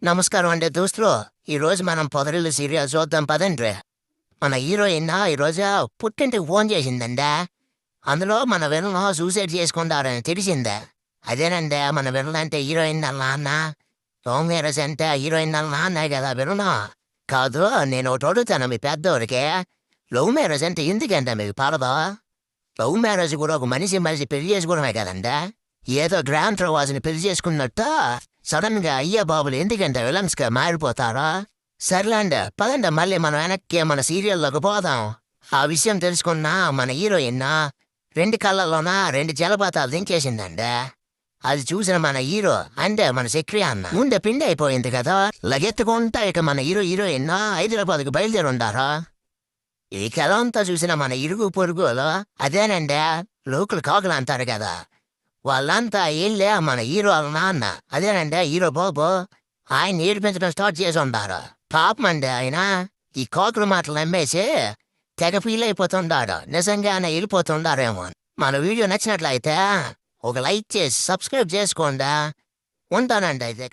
నమస్కారం అండి దోస్తులు. ఈరోజు మనం పొదరిల్లు సీరియల్ చూద్దాం పదండ్రి. మన హీరోయిన్ ఈరోజు పుట్టింటికి ఫోన్ చేసిందండి. అందులో మన విలన్ సూసైడ్ చేసుకుంటారని తెలిసిందే. అదేనండి మన విలన్ అంటే హీరోయిన్ వాళ్ళ నాన్న. లవ్ మ్యారేజ్ అంటే హీరోయిన్ వాళ్ళ నాన్నే కదా విలను. కాదు, నేను ఒకటి అడుగుతాను మీ పెద్దోడికి. లవ్ మ్యారేజ్ అంటే ఎందుకంటే మీకు పడదు? లవ్ మ్యారేజ్ కూడా ఒక మనిషి మనిషి పెళ్లి చేసుకోవడమే కదండి. ఏదో గ్రాండ్ వాజ్ని పెళ్లి చేసుకున్నట్టు సడన్ గా అయ్యా బాబులు ఎందుకంటే విలన్స్ గా మారిపోతారా? సర్లేండి పదండి మళ్ళీ మనం వెనక్కి మన సీరియల్లోకి పోదాం. ఆ విషయం తెలుసుకున్న మన హీరోయిన్ రెండు కళ్ళల్లోన రెండు జలపాతాలు దించేసిందండి. అది చూసిన మన హీరో అంటే మన చక్రి అన్న ముందే పిండి అయిపోయింది కదా. లగెత్తుకుంటా ఇక మన హీరోయిన్ హైదరాబాద్కు బయలుదేరి ఉండారా. ఈ కథ అంతా చూసిన మన ఇరుగు పొరుగులో అదేనండి లోకల్ కాకులు అంటారు కదా, వాళ్ళంతా వీళ్ళే మన హీరో వాళ్ళ నాన్న. అదేనండి హీరో బాబు. ఆయన ఏడిపించడం స్టార్ట్ చేసి ఉంటారు. పాపం అండి ఆయన ఈ కాకుల మాటలు నమ్మేసి తెగ ఫీల్ అయిపోతుండాడు. నిజంగానే వెళ్ళిపోతుండారేమో. మన వీడియో నచ్చినట్లయితే ఒక లైక్ చేసి సబ్స్క్రైబ్ చేసుకోండి. ఉంటానండి అయితే.